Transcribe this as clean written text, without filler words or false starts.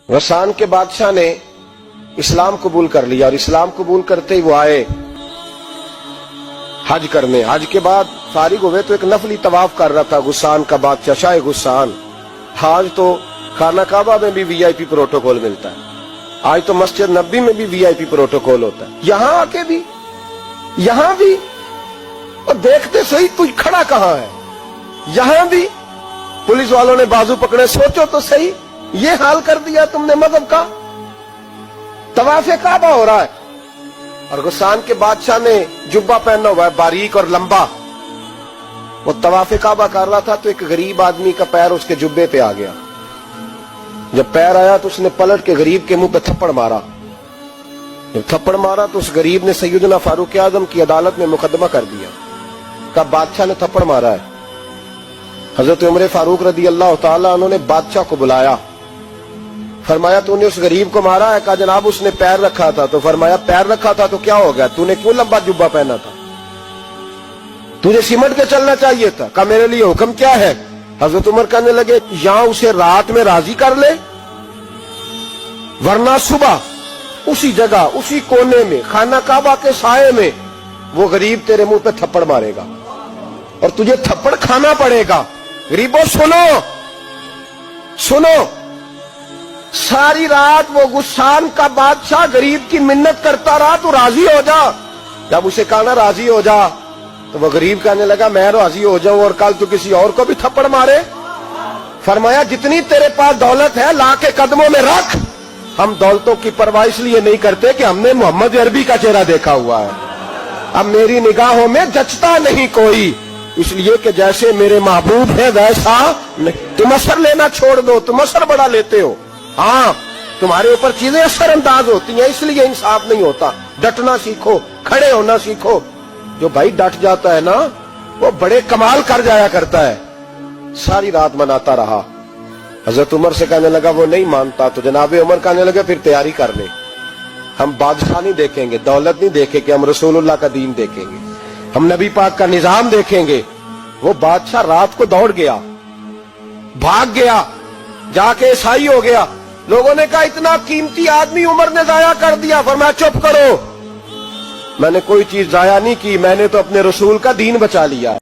غسان کے بادشاہ نے اسلام قبول کر لیا اور اسلام قبول کرتے ہی وہ آئے حج کرنے. حج کے بعد فارغ ہوئے تو ایک نفلی طواف کر رہا تھا غسان کا بادشاہ شاہ غسان. آج تو خانہ کعبہ میں بھی وی آئی پی پروٹوکول ملتا ہے, آج تو مسجد نبی میں بھی وی آئی پی پروٹوکول ہوتا ہے, یہاں آ کے بھی یہاں بھی اور دیکھتے صحیح تو کھڑا کہاں ہے. یہاں بھی پولیس والوں نے بازو پکڑے, سوچو تو صحیح یہ حال کر دیا تم نے مذہب کا. طواف کعبہ ہو رہا ہے اور غسان کے بادشاہ نے جبہ پہنا ہوا ہے باریک اور لمبا. وہ طواف کعبہ کر رہا تھا تو ایک غریب آدمی کا پیر اس کے جبے پہ آ گیا. جب پیر آیا تو اس نے پلٹ کے غریب کے منہ پہ تھپڑ مارا. جب تھپڑ مارا تو اس غریب نے سیدنا فاروق اعظم کی عدالت میں مقدمہ کر دیا, کہا بادشاہ نے تھپڑ مارا ہے. حضرت عمر فاروق رضی اللہ تعالیٰ عنہ نے بادشاہ کو بلایا, فرمایا تو نے اس غریب کو مارا ہے؟ کہا جناب اس نے پیر رکھا تھا. تو فرمایا پیر رکھا تھا تو کیا ہو گیا, تو نے کیوں لمبا جبہ پہنا تھا, تجھے سمٹ کے چلنا چاہیے تھا. کہا میرے لیے حکم کیا ہے؟ حضرت عمر کہنے لگے یہاں اسے رات میں راضی کر لے, ورنہ صبح اسی جگہ اسی کونے میں خانہ کعبہ کے سائے میں وہ غریب تیرے منہ پہ تھپڑ مارے گا اور تجھے تھپڑ کھانا پڑے گا. غریبوں سنو سنو, ساری رات وہ غسان کا بادشاہ غریب کی منت کرتا رہا تو راضی ہو جا. جب اسے کہا نا راضی ہو جا تو وہ غریب کہنے لگا میں راضی ہو جاؤں اور کل تو کسی اور کو بھی تھپڑ مارے. فرمایا جتنی تیرے پاس دولت ہے لا کے قدموں میں رکھ. ہم دولتوں کی پرواہ اس لیے نہیں کرتے کہ ہم نے محمد عربی کا چہرہ دیکھا ہوا ہے. اب میری نگاہوں میں جچتا نہیں کوئی, اس لیے کہ جیسے میرے محبوب ہے ویسا نہیں. تم اثر لینا چھوڑ دو, تم اثر بڑا لیتے ہو. ہاں تمہارے اوپر چیزیں اثر انداز ہوتی ہیں, اس لیے انصاف نہیں ہوتا. ڈٹنا سیکھو, کھڑے ہونا سیکھو. جو بھائی ڈٹ جاتا ہے نا وہ بڑے کمال کر جایا کرتا ہے. ساری رات مناتا رہا. حضرت عمر سے کہنے لگا وہ نہیں مانتا. تو جناب عمر کہنے لگے پھر تیاری کر لے, ہم بادشاہ نہیں دیکھیں گے, دولت نہیں دیکھیں گے, ہم رسول اللہ کا دین دیکھیں گے, ہم نبی پاک کا نظام دیکھیں گے. وہ بادشاہ رات کو دوڑ گیا, بھاگ گیا, جا کے عیسائی ہو گیا. لوگوں نے کہا اتنا قیمتی آدمی عمر نے ضائع کر دیا. فرمایا چپ کرو, میں نے کوئی چیز ضائع نہیں کی, میں نے تو اپنے رسول کا دین بچا لیا.